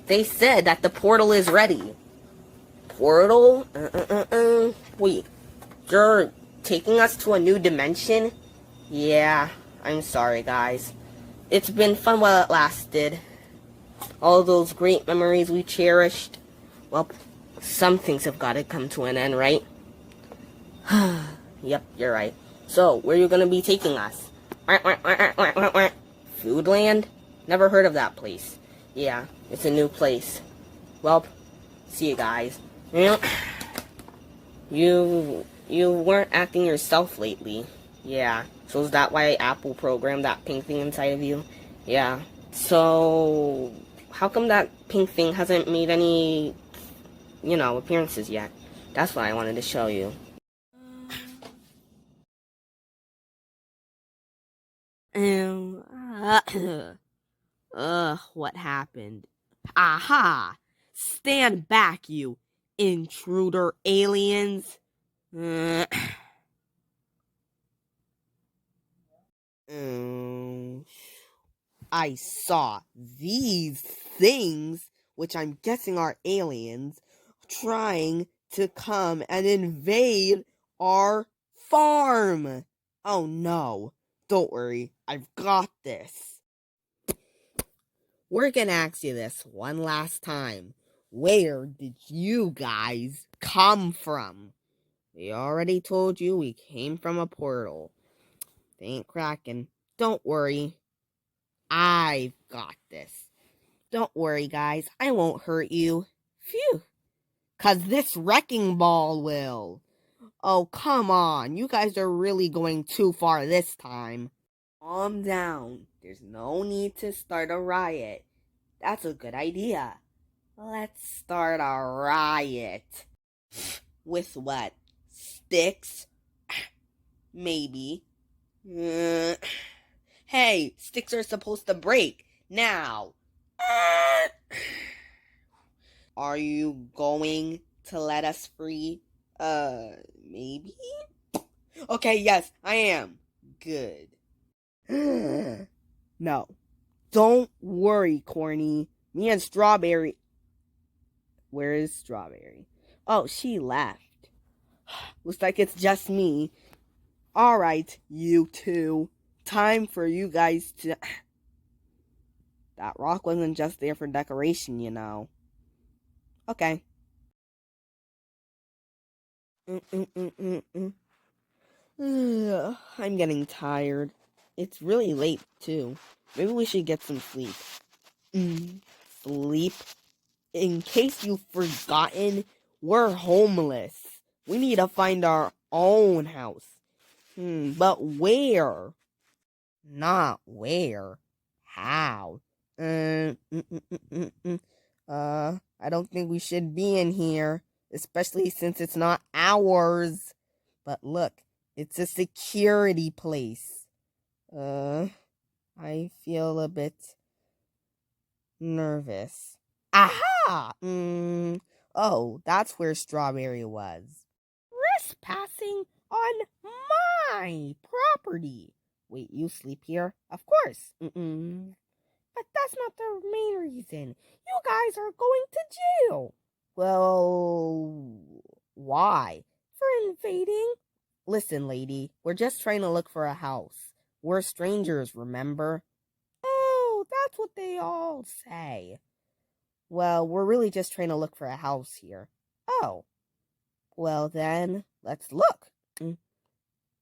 They said that the portal is ready. Portal? Wait, you're taking us to a new dimension? Yeah, I'm sorry, guys. It's been fun while it lasted. All those great memories we cherished. Well, some things have got to come to an end, right? Yep, you're right. So, where are you going to be taking us? Foodland? Never heard of that place. Yeah, it's a new place. Well, see you guys. You weren't acting yourself lately. Yeah, so is that why Apple programmed that pink thing inside of you? Yeah. So, how come that pink thing hasn't made any, appearances yet? That's what I wanted to show you. What happened? Aha! Stand back, you intruder aliens! I saw these things, which I'm guessing are aliens, trying to come and invade our farm. Oh no, don't worry, I've got this. We're gonna ask you this one last time. Where did you guys come from? We already told you we came from a portal. They ain't cracking. Don't worry. I've got this. Don't worry, guys. I won't hurt you. Phew. 'Cause this wrecking ball will. Oh, come on. You guys are really going too far this time. Calm down. There's no need to start a riot. That's a good idea. Let's start a riot. With what? Sticks? Maybe. Hey, sticks are supposed to break. Now. Are you going to let us free? Maybe? Okay, yes, I am. Good. No. Don't worry, Corny. Me and Strawberry... Where is Strawberry? Oh, she left. Looks like it's just me. Alright, you two. Time for you guys to... That rock wasn't just there for decoration, you know. Okay. I'm getting tired. It's really late, too. Maybe we should get some sleep. Sleep? In case you've forgotten, we're homeless. We need to find our own house. But where? Not where. How? I don't think we should be in here, especially since it's not ours. But look, it's a security place. I feel a bit nervous. Aha! Oh, that's where Strawberry was. Trespassing on my property. Wait, you sleep here? Of course. But that's not the main reason. You guys are going to jail. Well, why? For invading. Listen, lady, we're just trying to look for a house. We're strangers, remember? Oh, that's what they all say. Well, we're really just trying to look for a house here. Oh. Well then, let's look.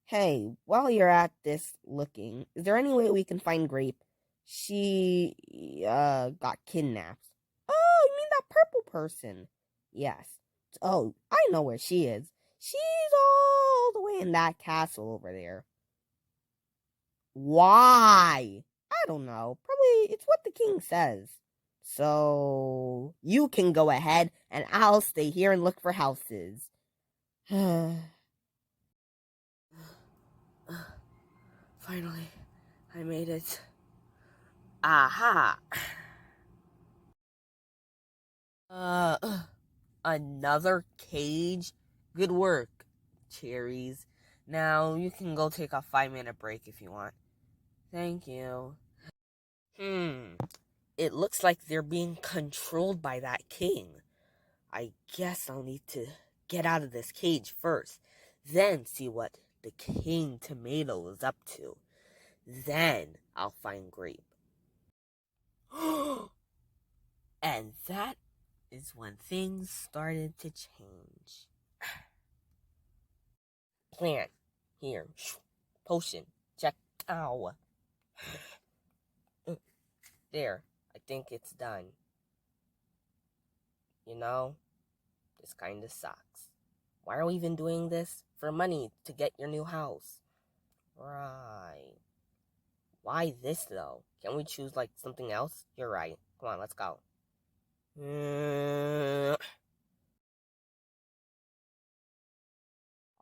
Hey, while you're at this looking, is there any way we can find Grape? She, got kidnapped. Oh, you mean that purple person? Yes. Oh, I know where she is. She's all the way in that castle over there. Why? I don't know. Probably it's what the king says. So, you can go ahead, and I'll stay here and look for houses. Finally, I made it. Aha! Another cage? Good work, Cherries. Now, you can go take a 5-minute break if you want. Thank you. It looks like they're being controlled by that king. I guess I'll need to get out of this cage first, then see what the King Tomato is up to. Then I'll find Grape. And that is when things started to change. Plant. Here. Potion. Check. Ow. There. I think it's done. You know, this kinda sucks. Why are we even doing this? For money to get your new house. Right. Why this, though? Can't we choose, like, something else? You're right. Come on, let's go.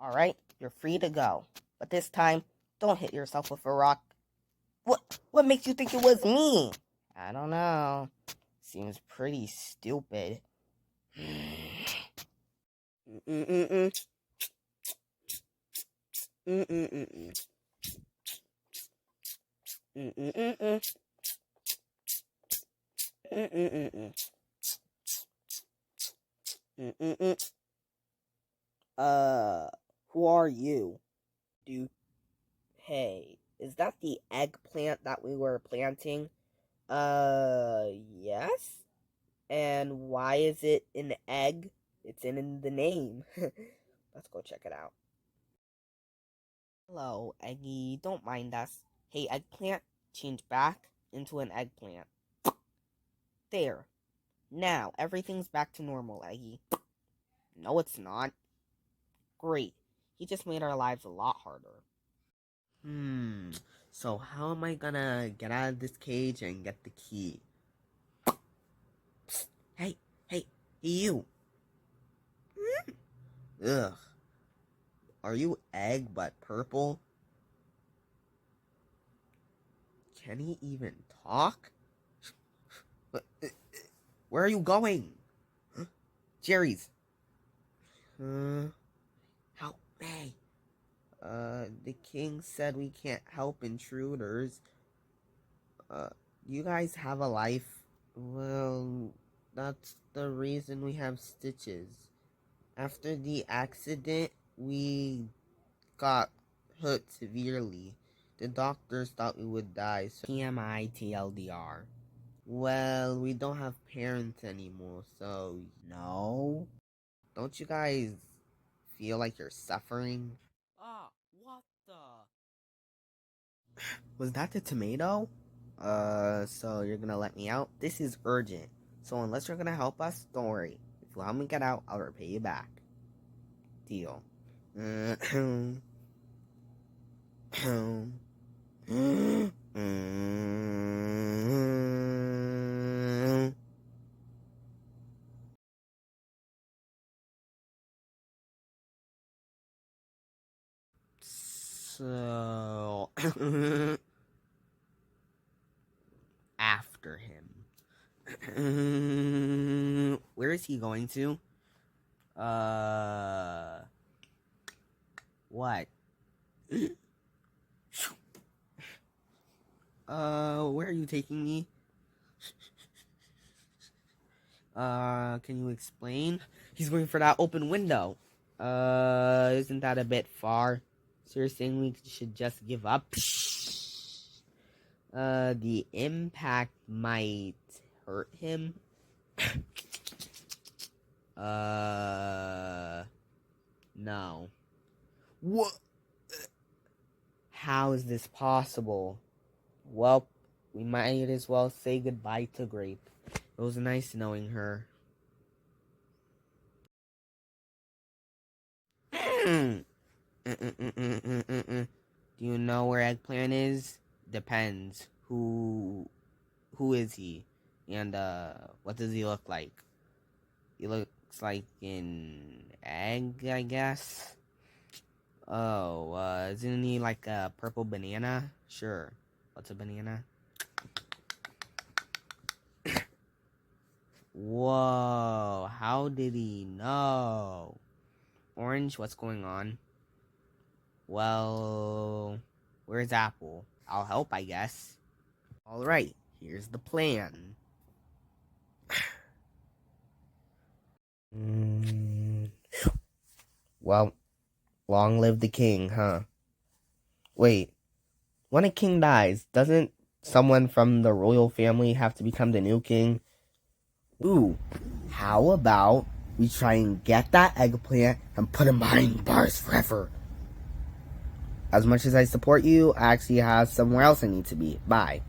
Alright, you're free to go. But this time, don't hit yourself with a rock. What makes you think it was me? I don't know. Seems pretty stupid. Who are you? Hey, is that the eggplant that we were planting? Yes? And why is it an egg? It's in the name. Let's go check it out. Hello, Eggy. Don't mind us. Hey, eggplant, change back into an eggplant. There. Now, everything's back to normal, Eggy. No, it's not. Great. He just made our lives a lot harder. So how am I gonna get out of this cage and get the key? Psst. Hey, you. Ugh. Are you egg but purple? Can he even talk? Where are you going? Jerry's. Help me. The king said we can't help intruders. You guys have a life? Well, that's the reason we have stitches. After the accident, we got hurt severely. The doctors thought we would die, so TMI TLDR. Well, we don't have parents anymore, so no. Don't you guys feel like you're suffering? Ah, what the? Was that the tomato? So you're gonna let me out? This is urgent. So unless you're gonna help us, don't worry. If you help me get out, I'll repay you back. Deal. So after him. Where is he going to? What? Where are you taking me? Can you explain? He's going for that open window. Isn't that a bit far? So you're saying we should just give up? The impact might hurt him. No. What? How is this possible? Well, we might as well say goodbye to Grape. It was nice knowing her. Do you know where Eggplant is? Depends. Who is he? And what does he look like? He looks like an egg, I guess. Oh, isn't he like a purple banana? Sure. What's a banana? Whoa, how did he know? Orange, what's going on? Well, where's Apple? I'll help, I guess. Alright, here's the plan. Well, long live the king, huh? Wait, when a king dies, doesn't someone from the royal family have to become the new king? Ooh, how about we try and get that eggplant and put him behind bars forever? As much as I support you, I actually have somewhere else I need to be. Bye.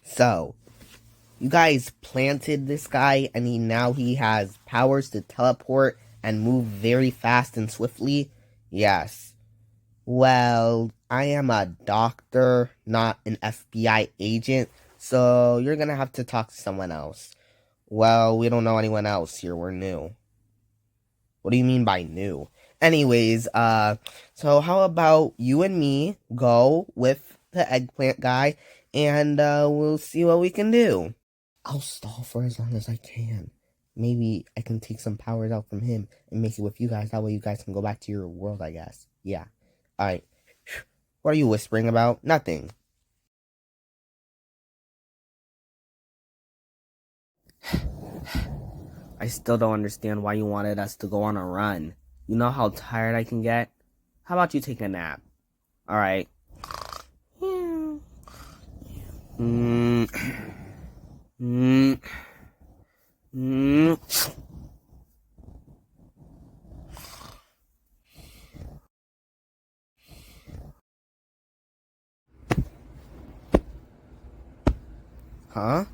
So, you guys planted this guy, and now he has powers to teleport and move very fast and swiftly? Yes. Well, I am a doctor, not an FBI agent, so you're gonna have to talk to someone else. Well, we don't know anyone else here, we're new. What do you mean by new? Anyways, so how about you and me go with the eggplant guy, and, we'll see what we can do. I'll stall for as long as I can. Maybe I can take some powers out from him and make it with you guys. That way you guys can go back to your world, I guess. Yeah. Alright. What are you whispering about? Nothing. I still don't understand why you wanted us to go on a run. You know how tired I can get? How about you take a nap? Alright. Huh?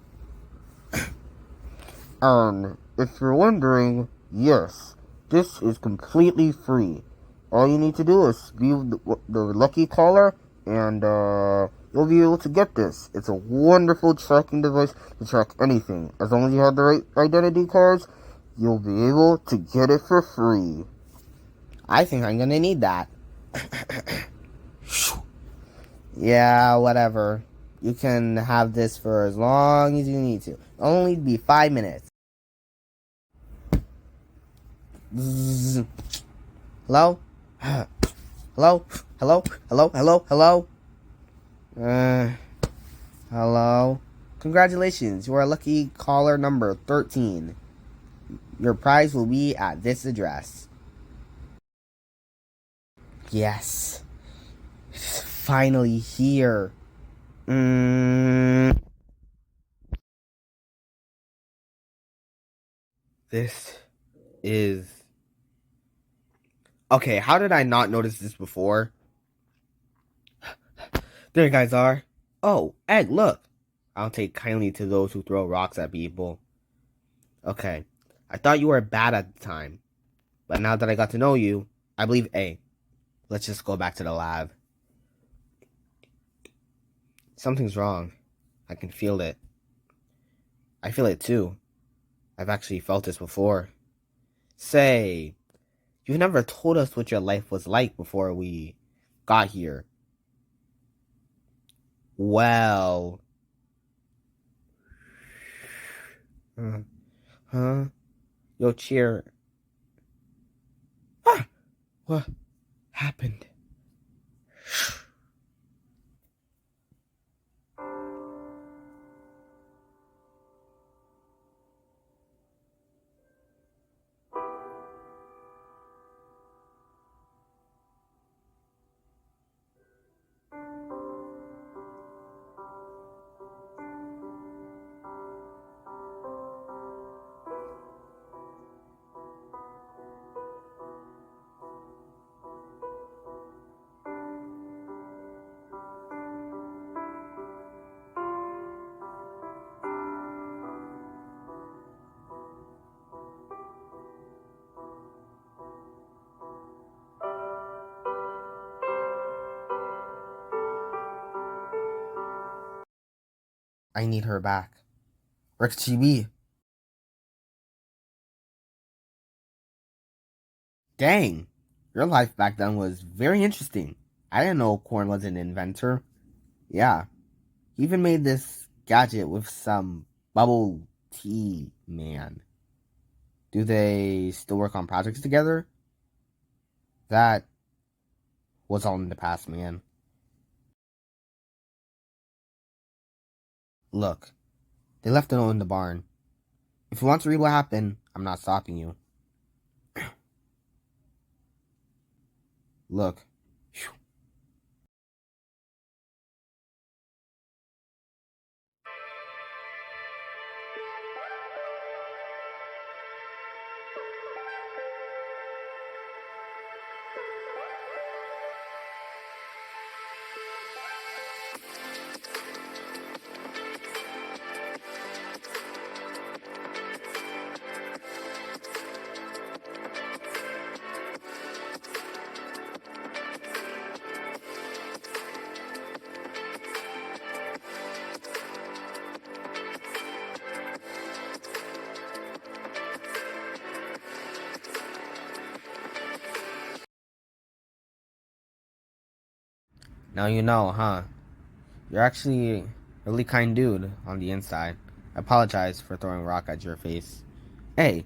If you're wondering, yes, this is completely free. All you need to do is view the lucky caller, and you'll be able to get this. It's a wonderful tracking device to track anything. As long as you have the right identity cards, you'll be able to get it for free. I think I'm gonna need that. Yeah, whatever. You can have this for as long as you need to. Only be 5 minutes. Bzzz. Hello? Hello? Hello? Hello? Hello? Hello? Hello? Congratulations, you are lucky caller number 13. Your prize will be at this address. Yes. It's finally here. This is... Okay, how did I not notice this before? There you guys are. Oh, Ed, look. I don't take kindly to those who throw rocks at people. Okay, I thought you were bad at the time. But now that I got to know you, I believe A. Let's just go back to the lab. Something's wrong. I can feel it. I feel it too. I've actually felt this before. Say, you've never told us what your life was like before we got here. Well... Huh? Yo, cheer. Ah! What happened? I need her back. Where could she be? Dang, your life back then was very interesting. I didn't know Corn was an inventor. Yeah, he even made this gadget with some bubble tea man. Do they still work on projects together? That was all in the past, man. Look, they left it all in the barn. If you want to read what happened, I'm not stopping you. Look. Now you know, huh? You're actually a really kind dude on the inside. I apologize for throwing a rock at your face. Hey,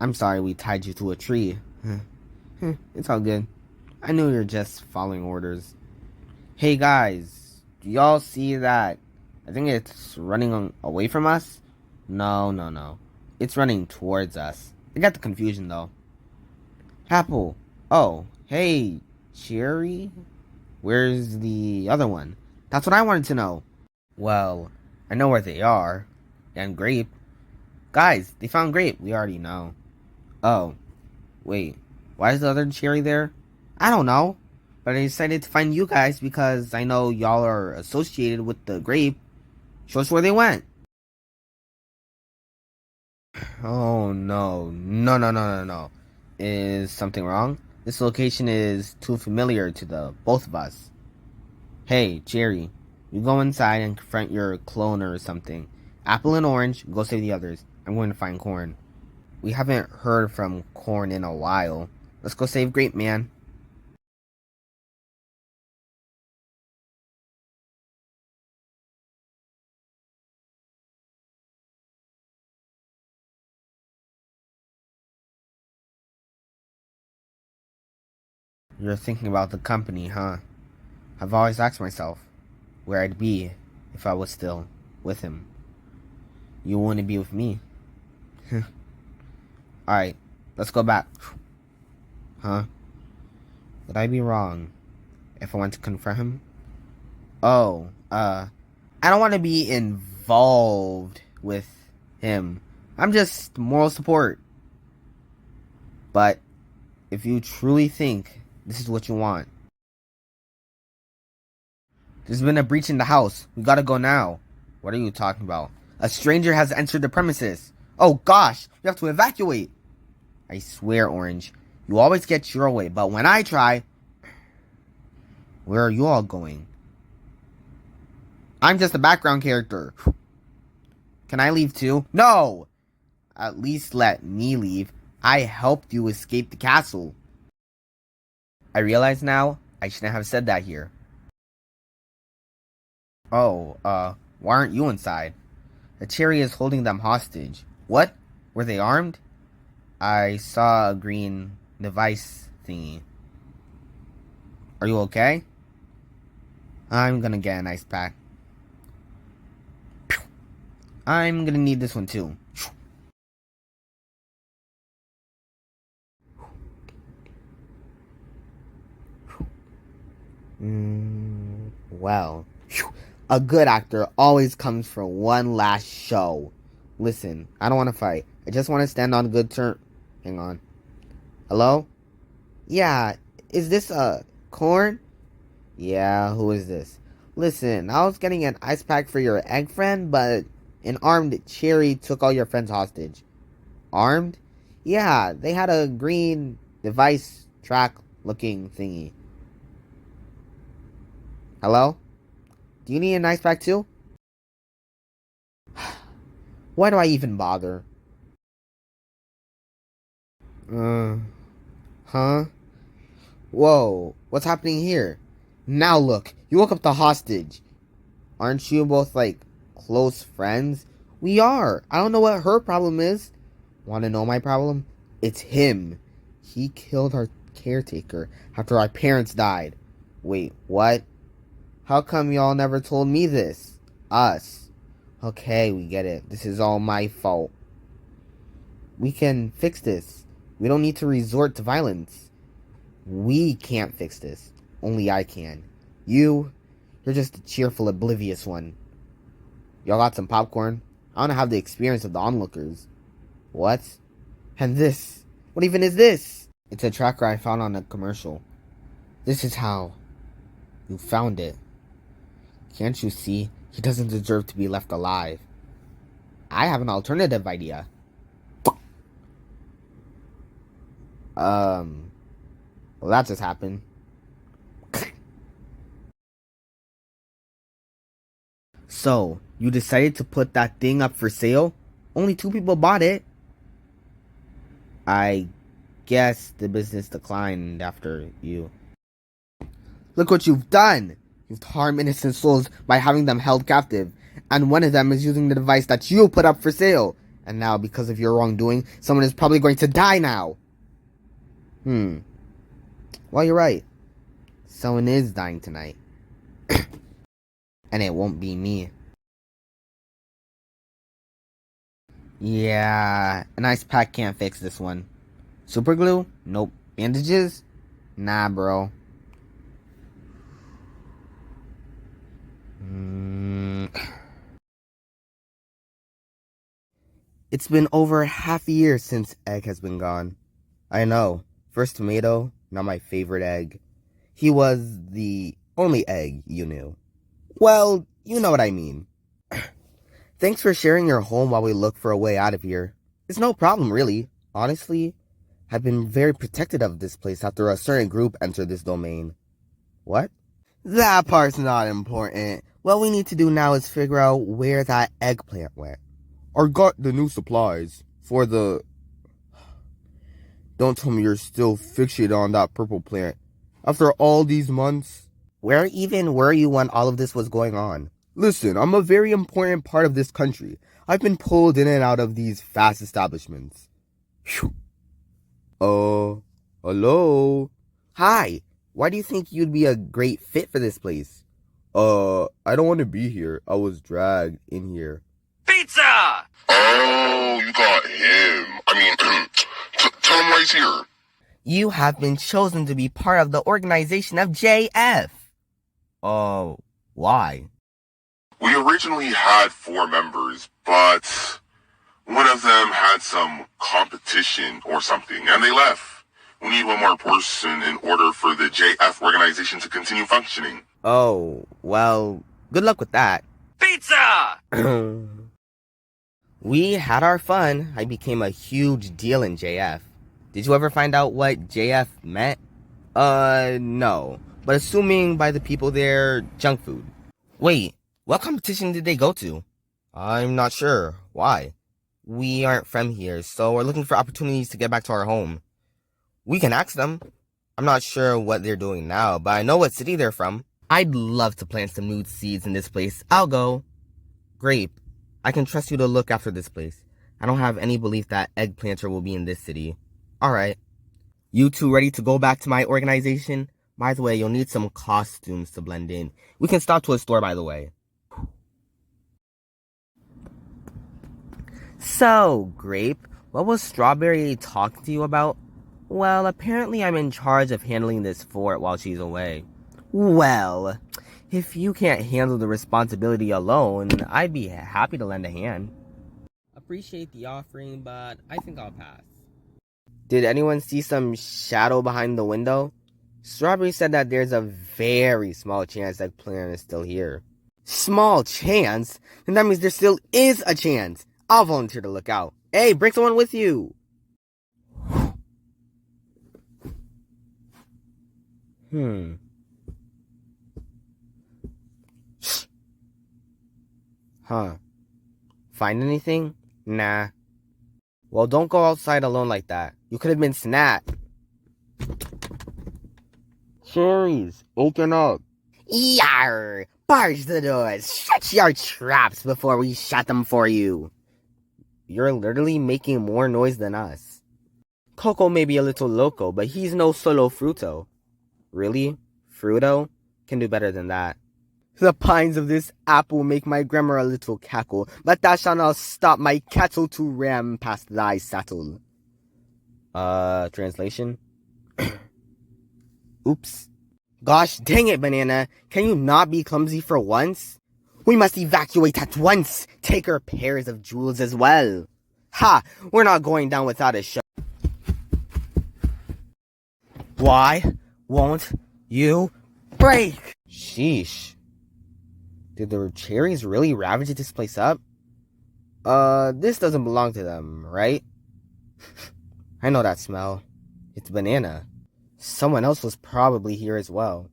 I'm sorry we tied you to a tree. It's all good. I knew you were just following orders. Hey guys, do y'all see that? I think it's running away from us? No. It's running towards us. I got the confusion though. Apple. Oh, hey, Cherry? Where's the other one? That's what I wanted to know. Well, I know where they are. And Grape. Guys, they found Grape. We already know. Oh, wait. Why is the other Cherry there? I don't know. But I decided to find you guys because I know y'all are associated with the Grape. Show us where they went. Oh, no. No. Is something wrong? This location is too familiar to the both of us. Hey, Jerry, you go inside and confront your clone or something. Apple and Orange, go save the others. I'm going to find Corn. We haven't heard from Corn in a while. Let's go save Grape Man. You're thinking about the company, huh? I've always asked myself where I'd be if I was still with him. You wouldn't be with me. Alright, let's go back. Huh? Would I be wrong if I went to confront him? Oh, I don't want to be involved with him. I'm just moral support. But if you truly think this is what you want, there's been a breach in the house. We gotta go now. What are you talking about? A stranger has entered the premises. Oh gosh, we have to evacuate. I swear, Orange, you always get your way, but when I try... Where are you all going? I'm just a background character. Can I leave too? No! At least let me leave. I helped you escape the castle. I realize now, I shouldn't have said that here. Oh, why aren't you inside? The Cherry is holding them hostage. What? Were they armed? I saw a green device thingy. Are you okay? I'm gonna get an ice pack. I'm gonna need this one too. Well, a good actor always comes for one last show. Listen, I don't want to fight. I just want to stand on good terms. Hang on. Hello? Yeah, is this, Corn? Yeah, who is this? Listen, I was getting an ice pack for your egg friend, but an armed Cherry took all your friends hostage. Armed? Yeah, they had a green device track looking thingy. Hello? Do you need an ice pack too? Why do I even bother? Huh? Whoa, what's happening here? Now look, you woke up the hostage. Aren't you both, like, close friends? We are. I don't know what her problem is. Want to know my problem? It's him. He killed our caretaker after our parents died. Wait, what? How come y'all never told me this? Us. Okay, we get it. This is all my fault. We can fix this. We don't need to resort to violence. We can't fix this. Only I can. You're just a cheerful, oblivious one. Y'all got some popcorn? I want to have the experience of the onlookers. What? And this? What even is this? It's a tracker I found on a commercial. This is how you found it. Can't you see? He doesn't deserve to be left alive. I have an alternative idea. Well, that just happened. So, you decided to put that thing up for sale? Only 2 people bought it. I guess the business declined after you. Look what you've done! You've harmed innocent souls by having them held captive. And one of them is using the device that you put up for sale. And now, because of your wrongdoing, someone is probably going to die now. Well, you're right. Someone is dying tonight. And it won't be me. Yeah, an ice pack can't fix this one. Super glue? Nope. Bandages? Nah, bro. It's been over half a year since Egg has been gone. I know. First tomato, not my favorite egg. He was the only egg you knew. Well, you know what I mean. Thanks for sharing your home while we look for a way out of here. It's no problem, really. Honestly, I've been very protective of this place after a certain group entered this domain. What? That part's not important. What we need to do now is figure out where that eggplant went. Or got the new supplies for the... Don't tell me you're still fixated on that purple plant. After all these months? Where even were you when all of this was going on? Listen, I'm a very important part of this country. I've been pulled in and out of these fast establishments. Phew. Hello? Hi. Why do you think you'd be a great fit for this place? I don't want to be here. I was dragged in here. Pizza! Oh, you got him. Tell him why he's here. You have been chosen to be part of the organization of JF. Why? We originally had 4 members, but one of them had some competition or something, and they left. We need one more person in order for the JF organization to continue functioning. Oh, well, good luck with that. Pizza! We had our fun. I became a huge deal in JF. Did you ever find out what JF meant? No. But assuming by the people there, junk food. Wait, what competition did they go to? I'm not sure. Why? We aren't from here, so we're looking for opportunities to get back to our home. We can ask them. I'm not sure what they're doing now, but I know what city they're from. I'd love to plant some new seeds in this place. I'll go. Grape, I can trust you to look after this place. I don't have any belief that Eggplanter will be in this city. Alright. You two ready to go back to my organization? By the way, you'll need some costumes to blend in. We can stop to a store, by the way. So, Grape, what was Strawberry talking to you about? Well, apparently I'm in charge of handling this fort while she's away. Well, if you can't handle the responsibility alone, I'd be happy to lend a hand. Appreciate the offering, but I think I'll pass. Did anyone see some shadow behind the window? Strawberry said that there's a very small chance that Eggplant is still here. Small chance? Then that means there still is a chance. I'll volunteer to look out. Hey, bring someone with you. Huh. Find anything? Nah. Well, don't go outside alone like that. You could have been snapped. Cherries, open up. Yar! Barge the doors. Shut your traps before we shut them for you. You're literally making more noise than us. Coco may be a little loco, but he's no solo fruto. Really? Fruto? Can do better than that. The pines of this apple make my grammar a little cackle, but that shall not stop my cattle to ram past thy saddle. Translation? Oops. Gosh dang it, Banana. Can you not be clumsy for once? We must evacuate at once. Take our pairs of jewels as well. Ha! We're not going down without a show. Why won't you break? Sheesh. Did the cherries really ravage this place up? This doesn't belong to them, right? I know that smell. It's banana. Someone else was probably here as well.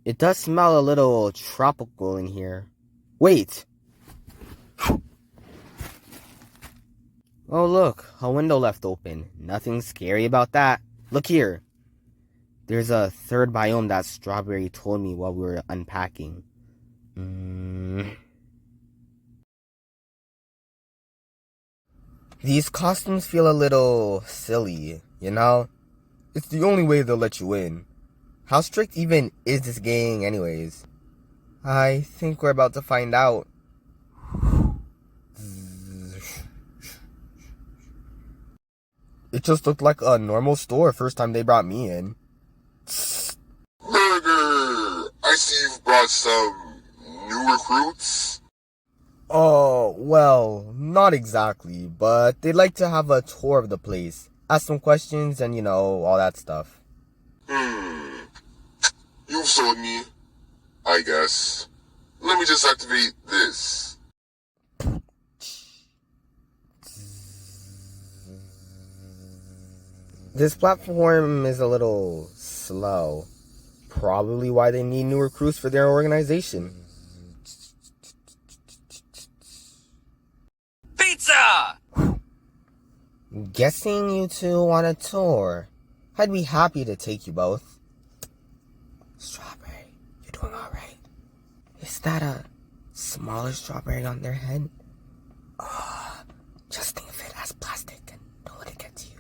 It does smell a little tropical in here. Wait! Oh look, a window left open. Nothing scary about that. Look here. There's a third biome that Strawberry told me while we were unpacking. These costumes feel a little silly, you know? It's the only way they'll let you in. How strict even is this gang anyways? I think we're about to find out. It just looked like a normal store first time they brought me in. Burger! I see you've brought some new recruits. Oh, well, not exactly, but they'd like to have a tour of the place. Ask some questions and, all that stuff. You've sold me, I guess. Let me just activate this. This platform is a little slow. Probably why they need new recruits for their organization. Pizza! Guessing you two want a tour. I'd be happy to take you both. Strawberry, you're doing alright. Is that a smaller strawberry on their head? Just think of it as plastic and don't let it get to you.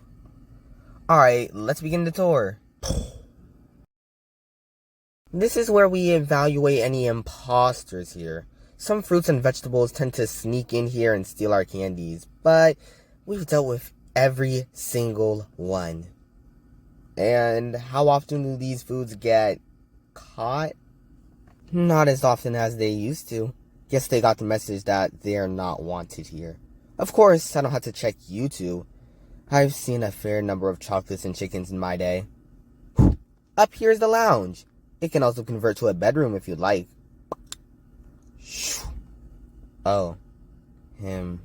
Alright, let's begin the tour. This is where we evaluate any imposters here. Some fruits and vegetables tend to sneak in here and steal our candies, but we've dealt with every single one. And how often do these foods get caught? Not as often as they used to. Guess they got the message that they're not wanted here. Of course, I don't have to check you two. I've seen a fair number of chocolates and chickens in my day. Up here's the lounge. It can also convert to a bedroom if you'd like. Oh, him.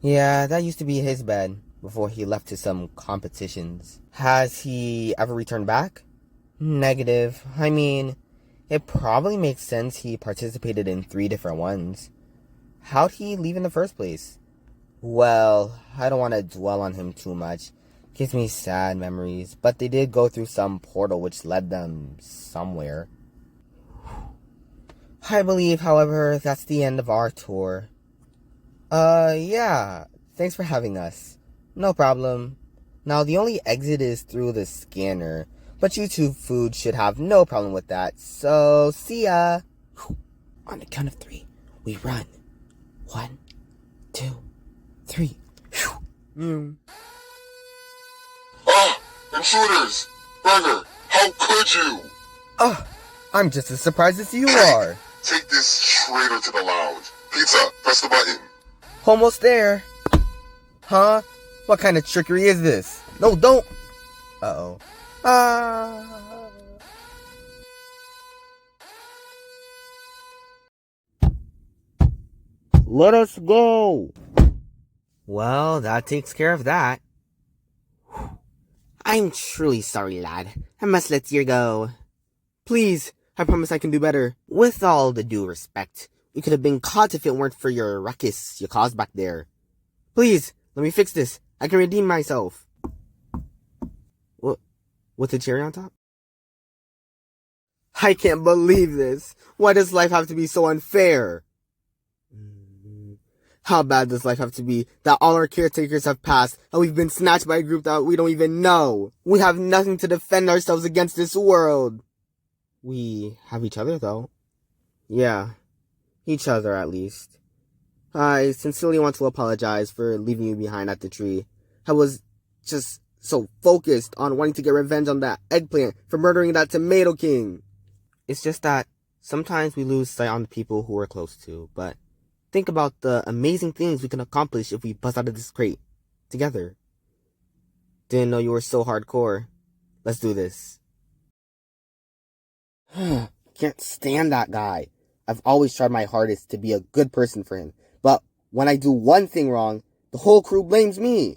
Yeah, that used to be his bed before he left to some competitions. Has he ever returned back? Negative. I mean, it probably makes sense he participated in 3 different ones. How'd he leave in the first place? Well, I don't want to dwell on him too much. Gives me sad memories, but they did go through some portal which led them somewhere. I believe, however, that's the end of our tour. Yeah, thanks for having us. No problem. Now, the only exit is through the scanner, but you two foods should have no problem with that, so see ya! On the count of 3, we run. 1, 2, 3. Intruders! Burger, how could you? I'm just as surprised as you are. Take this traitor to the lounge. Pizza, press the button. Almost there. Huh? What kind of trickery is this? No, don't. Uh-oh. Let us go. Well, that takes care of that. I'm truly sorry, lad. I must let you go. Please, I promise I can do better. With all the due respect, we could have been caught if it weren't for your ruckus you caused back there. Please, let me fix this. I can redeem myself. What? With the cherry on top? I can't believe this. Why does life have to be so unfair? How bad does life have to be that all our caretakers have passed and we've been snatched by a group that we don't even know? We have nothing to defend ourselves against this world. We have each other, though. Yeah, each other at least. I sincerely want to apologize for leaving you behind at the tree. I was just so focused on wanting to get revenge on that eggplant for murdering that tomato king. It's just that sometimes we lose sight on the people who we're close to, but think about the amazing things we can accomplish if we bust out of this crate together. Didn't know you were so hardcore. Let's do this. Can't stand that guy. I've always tried my hardest to be a good person for him, but when I do one thing wrong, the whole crew blames me.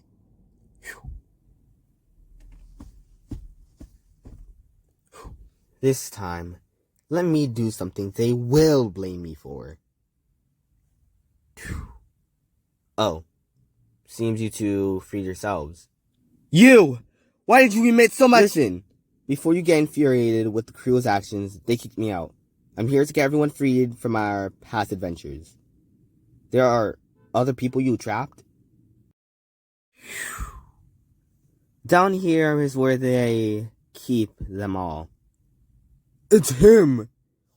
This time, let me do something they will blame me for. Oh, seems you two freed yourselves. You! Why did you emit so much? Listen, before you get infuriated with the crew's actions, they kicked me out. I'm here to get everyone freed from our past adventures. There are other people you trapped? Down here is where they keep them all. It's him!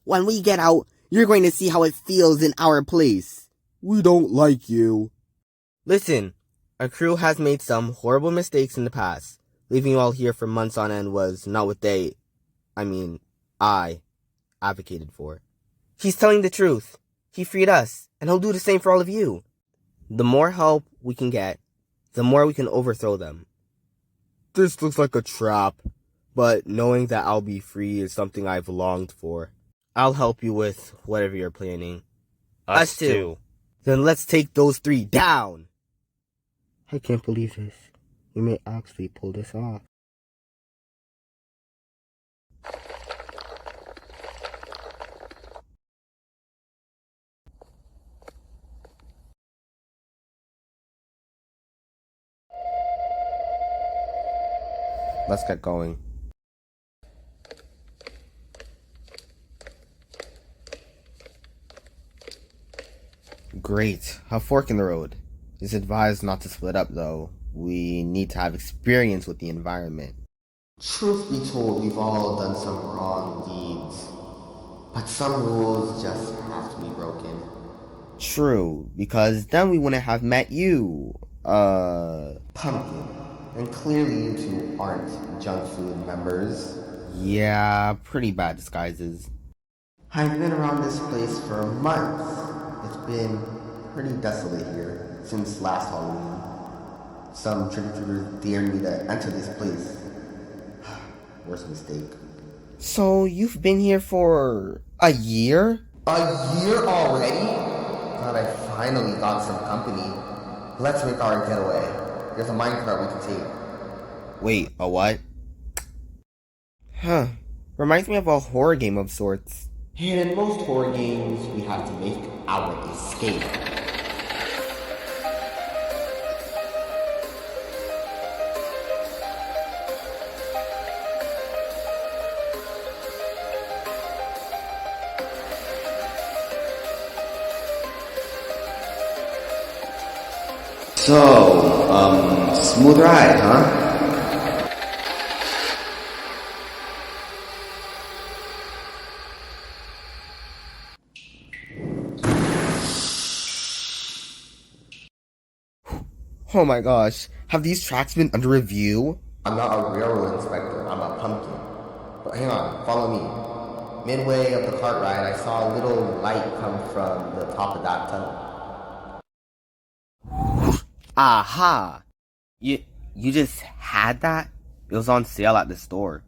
When we get out, you're going to see how it feels in our place. We don't like you. Listen, our crew has made some horrible mistakes in the past. Leaving you all here for months on end was not what I advocated for. He's telling the truth. He freed us, and he'll do the same for all of you. The more help we can get, the more we can overthrow them. This looks like a trap, but knowing that I'll be free is something I've longed for. I'll help you with whatever you're planning. Us too. Then let's take those 3 down! I can't believe this. We may actually pull this off. Let's get going. Great. A fork in the road. It's advised not to split up, though. We need to have experience with the environment. Truth be told, we've all done some wrong deeds. But some rules just have to be broken. True, because then we wouldn't have met you. Pumpkin. And clearly you two aren't junk food members. Yeah, pretty bad disguises. I've been around this place for months. It's been pretty desolate here since last Halloween. Some trick-or-treaters dared me to enter this place. Worst mistake. So you've been here for a year? A year already? Glad I finally got some company. Let's make our getaway. There's a minecart we can take. Wait, a what? Huh. Reminds me of a horror game of sorts. And in most horror games, we have to make our escape. So, smooth ride, huh? Oh my gosh, have these tracks been under review? I'm not a railroad inspector, I'm a pumpkin. But hang on, follow me. Midway of the cart ride, I saw a little light come from the top of that tunnel. Aha! You just had that? It was on sale at the store.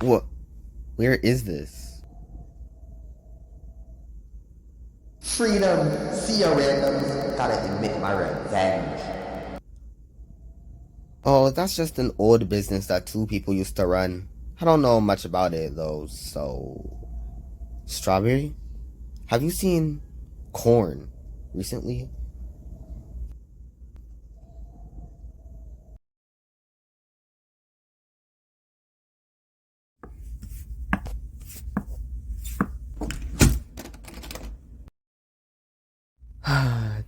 What? Where is this? Freedom! See ya, randoms. Gotta admit my revenge. Oh, that's just an old business that 2 people used to run. I don't know much about it, though, so... Strawberry? Have you seen corn recently?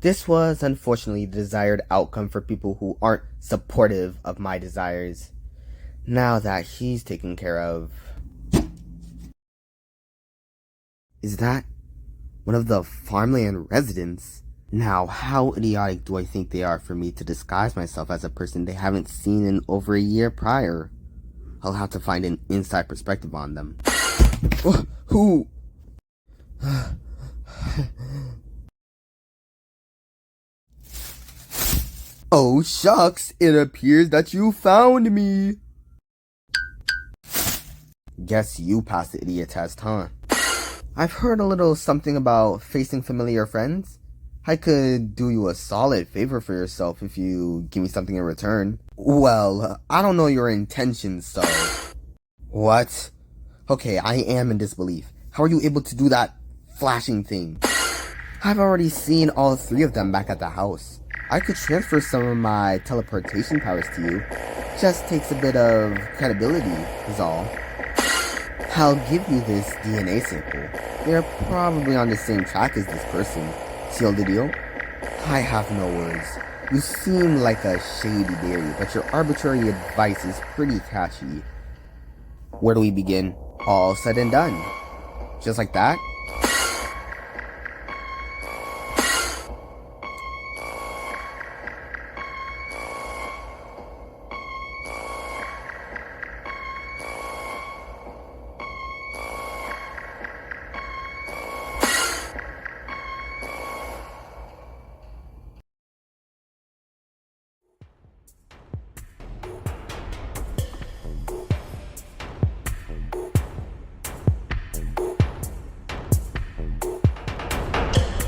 This was unfortunately the desired outcome for people who aren't supportive of my desires. Now that he's taken care of... Is that One of the farmland residents? Now, how idiotic do I think they are for me to disguise myself as a person they haven't seen in over a year prior? I'll have to find an inside perspective on them. Who? Oh shucks, it appears that you found me. Guess you passed the idiot test, huh? I've heard a little something about facing familiar friends. I could do you a solid favor for yourself if you give me something in return. Well, I don't know your intentions, so... What? Okay, I am in disbelief. How are you able to do that flashing thing? I've already seen all three of them back at the house. I could transfer some of my teleportation powers to you. Just takes a bit of credibility, is all. I'll give you this DNA sample. They're probably on the same track as this person. Seal the deal? I have no words. You seem like a shady berry, but your arbitrary advice is pretty catchy. Where do we begin? All said and done. Just like that?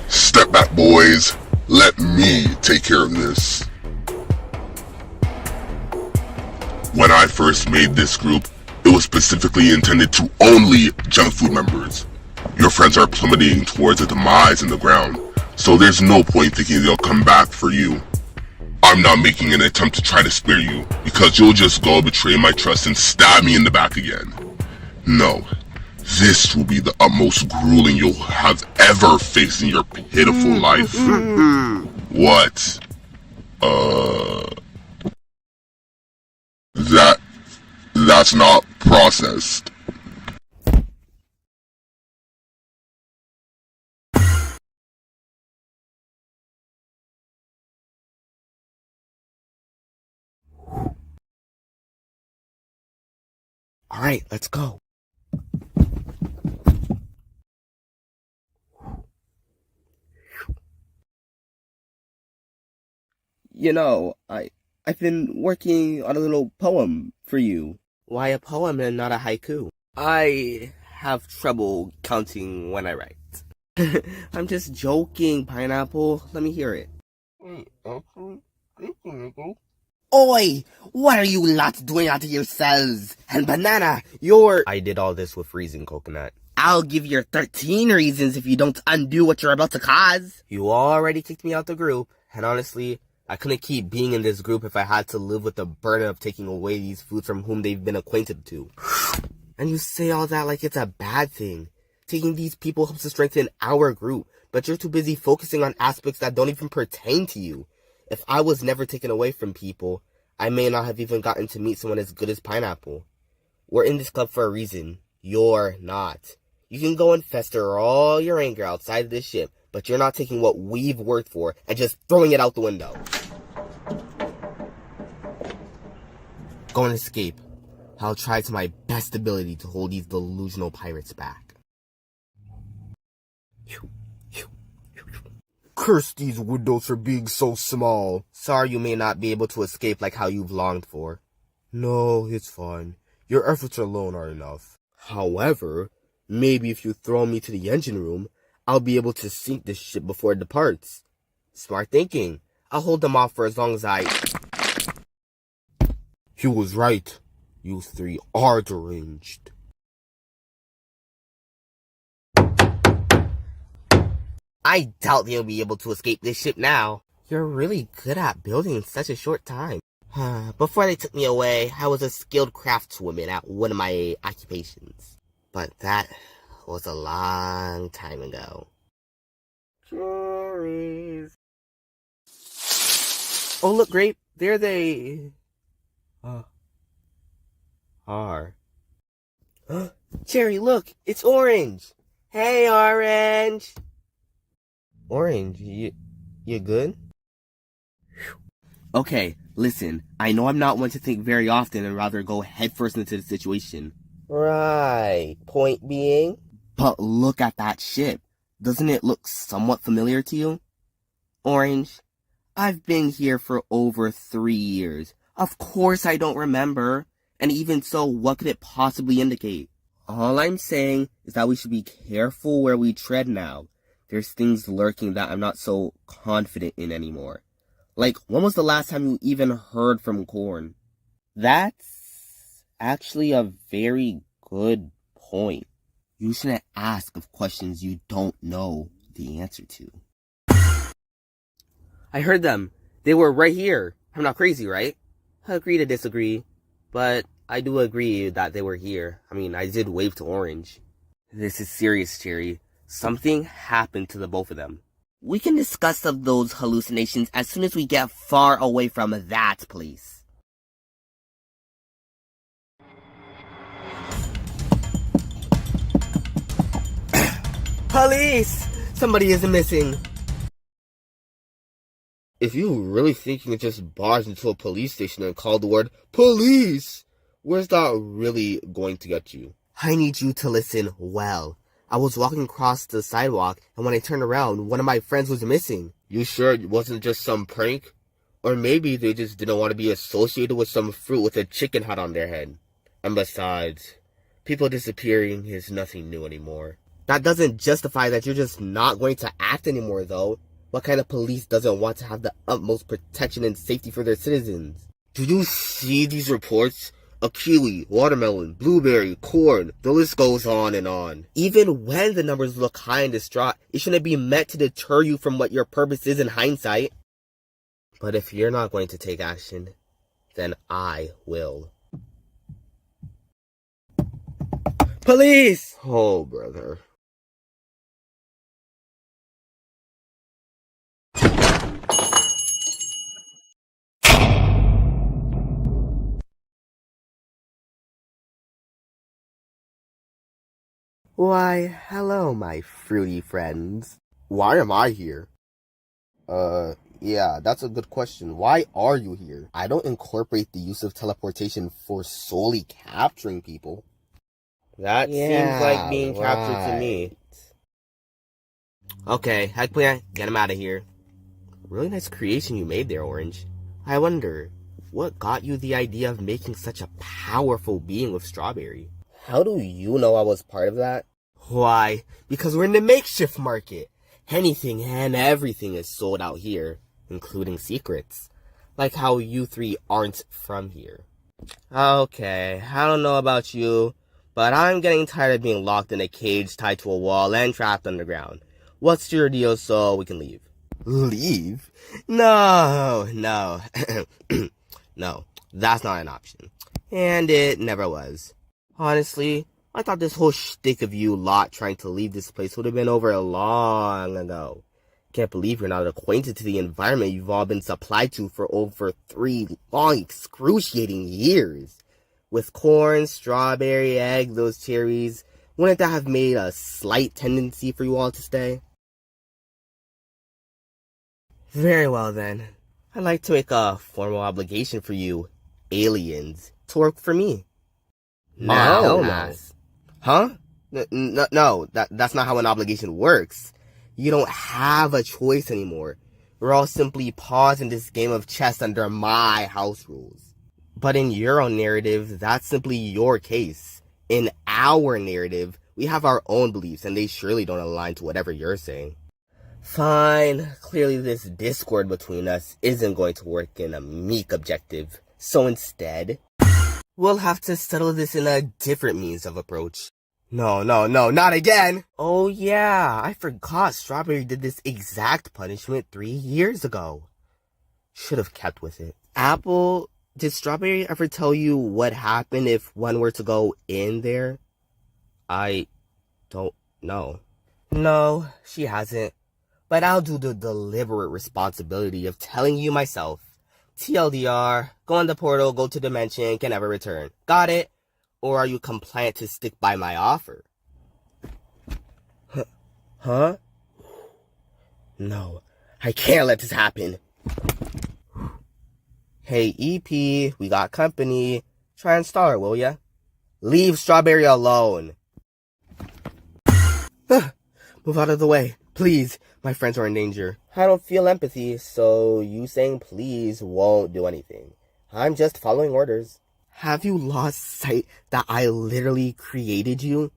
Step back, boys. Let me take care of this. When I first made this group, it was specifically intended to only junk food members. Your friends are plummeting towards a demise in the ground, so there's no point thinking they'll come back for you. I'm not making an attempt to try to spare you, because you'll just go betray my trust and stab me in the back again. No. This will be the utmost grueling you'll have ever faced in your pitiful life. What? That's not processed. Alright, let's go. You know, I've been working on a little poem for you. Why a poem and not a haiku? I have trouble counting when I write. I'm just joking, Pineapple. Let me hear it. Oi! What are you lots doing out of yourselves? And Banana, I did all this with reason, Coconut. I'll give you 13 reasons if you don't undo what you're about to cause. You already kicked me out the group, and honestly, I couldn't keep being in this group if I had to live with the burden of taking away these foods from whom they've been acquainted to. And you say all that like it's a bad thing. Taking these people helps to strengthen our group, but you're too busy focusing on aspects that don't even pertain to you. If I was never taken away from people, I may not have even gotten to meet someone as good as Pineapple. We're in this club for a reason. You're not. You can go and fester all your anger outside of this ship, but you're not taking what we've worked for and just throwing it out the window. Go and escape. I'll try to my best ability to hold these delusional pirates back. Curse these windows for being so small. Sorry you may not be able to escape like how you've longed for. No, it's fine. Your efforts alone are enough. However, maybe if you throw me to the engine room, I'll be able to sink this ship before it departs. Smart thinking. I'll hold them off for as long as He was right. You three are deranged. I doubt they'll be able to escape this ship now. You're really good at building in such a short time. Before they took me away, I was a skilled craftswoman at one of my occupations. But that was a long time ago. Cherries. Oh, look, Grape. There they... are. Cherry, look. It's Orange. Hey, Orange. Orange, you good? Okay, listen, I know I'm not one to think very often and rather go headfirst into the situation. Right. Point being? But look at that ship. Doesn't it look somewhat familiar to you? Orange, I've been here for over 3 years. Of course I don't remember. And even so, what could it possibly indicate? All I'm saying is that we should be careful where we tread now. There's things lurking that I'm not so confident in anymore. Like, when was the last time you even heard from Korn? That's actually a very good point. You shouldn't ask of questions you don't know the answer to. I heard them. They were right here. I'm not crazy, right? Agree to disagree. But I do agree that they were here. I mean, I did wave to Orange. This is serious, Cherry. Something happened to the both of them. We can discuss of those hallucinations as soon as we get far away from that place. Police! Somebody is missing. If you really think you can just barge into a police station and call the word police, where's that really going to get you? I need you to listen well. I was walking across the sidewalk, and when I turned around, one of my friends was missing. You sure it wasn't just some prank? Or maybe they just didn't want to be associated with some fruit with a chicken hat on their head. And besides, people disappearing is nothing new anymore. That doesn't justify that you're just not going to act anymore, though. What kind of police doesn't want to have the utmost protection and safety for their citizens? Do you see these reports? A kiwi, watermelon, blueberry, corn, the list goes on and on. Even when the numbers look high and distraught, it shouldn't be meant to deter you from what your purpose is in hindsight. But if you're not going to take action, then I will. Police! Oh, brother. Why, hello, my fruity friends. Why am I here? Yeah, that's a good question. Why are you here? I don't incorporate the use of teleportation for solely capturing people. That seems like being captured to me. Okay, Heckplant, get him out of here. Really nice creation you made there, Orange. I wonder, what got you the idea of making such a powerful being with Strawberry? How do you know I was part of that? Why, because we're in the makeshift market. Anything and everything is sold out here, including secrets. Like how you three aren't from here. Okay, I don't know about you, but I'm getting tired of being locked in a cage tied to a wall and trapped underground. What's your deal so we can leave? Leave? No. No, that's not an option. And it never was. Honestly, I thought this whole shtick of you lot trying to leave this place would have been over long ago. Can't believe you're not acquainted to the environment you've all been supplied to for over 3 long, excruciating years. With corn, strawberry, egg, those cherries, wouldn't that have made a slight tendency for you all to stay? Very well then. I'd like to make a formal obligation for you, aliens, to work for me. No. Huh? No, that's not how an obligation works. You don't have a choice anymore. We're all simply pawns in this game of chess under my house rules. But in your own narrative, that's simply your case. In our narrative, we have our own beliefs, and they surely don't align to whatever you're saying. Fine, clearly this discord between us isn't going to work in a meek objective. So instead, we'll have to settle this in a different means of approach. No, not again! Oh yeah, I forgot Strawberry did this exact punishment 3 years ago. Should have kept with it. Apple, did Strawberry ever tell you what happened if one were to go in there? I don't know. No, she hasn't. But I'll do the deliberate responsibility of telling you myself. TLDR, go in the portal, go to Dimension, can never return. Got it? Or are you compliant to stick by my offer? Huh? No, I can't let this happen. Hey, EP, we got company. Try and start, will ya? Leave Strawberry alone. Move out of the way, please. My friends are in danger. I don't feel empathy, so you saying please won't do anything. I'm just following orders. Have you lost sight that I literally created you?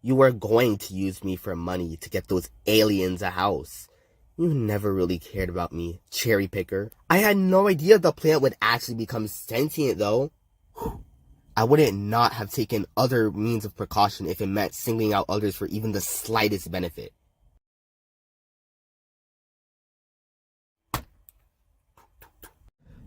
You were going to use me for money to get those aliens a house. You never really cared about me, cherry picker. I had no idea the plant would actually become sentient, though. I wouldn't not have taken other means of precaution if it meant singling out others for even the slightest benefit.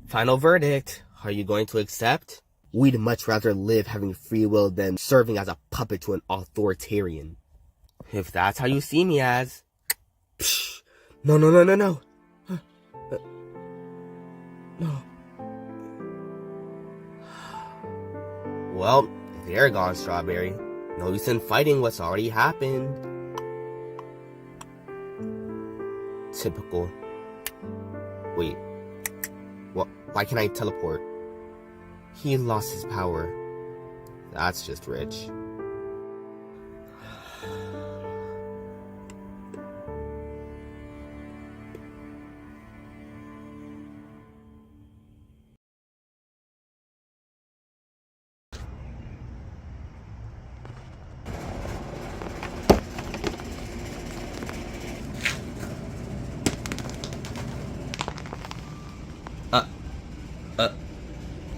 Final verdict. Are you going to accept? We'd much rather live having free will than serving as a puppet to an authoritarian. If that's how you see me as... Psh, no. No. Well, they're gone, Strawberry. No use in fighting what's already happened. Typical. Wait. Why can't I teleport? He lost his power. That's just rich.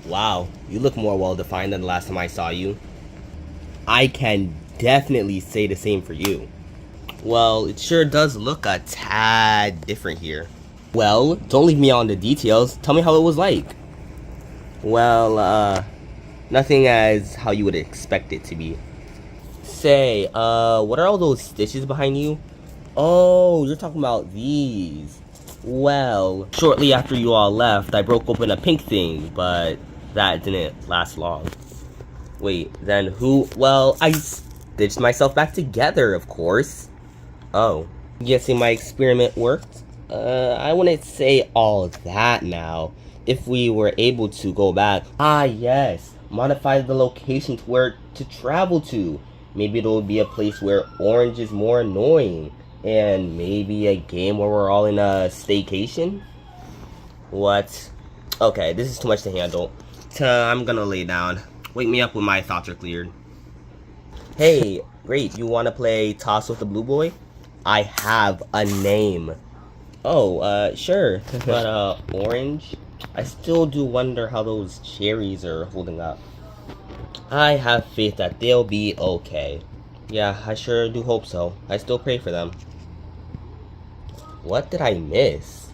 Wow, you look more well-defined than the last time I saw you. I can definitely say the same for you. Well, it sure does look a tad different here. Well, don't leave me on the details. Tell me how it was like. Well, nothing as how you would expect it to be. Say, what are all those stitches behind you? Oh, you're talking about these. Well, shortly after you all left, I broke open a pink thing, but that didn't last long. Wait, then who? Well, I stitched myself back together, of course. Oh, guessing my experiment worked? I wouldn't say all that now. If we were able to go back. Ah, yes. Modify the location to where to travel to. Maybe it'll be a place where orange is more annoying. And maybe a game where we're all in a staycation? What? Okay, this is too much to handle. I'm gonna lay down. Wake me up when my thoughts are cleared. Hey, great, you wanna play Toss with the Blue Boy? I have a name. Oh, sure. But, orange? I still do wonder how those cherries are holding up. I have faith that they'll be okay. Yeah, I sure do hope so. I still pray for them. What did I miss?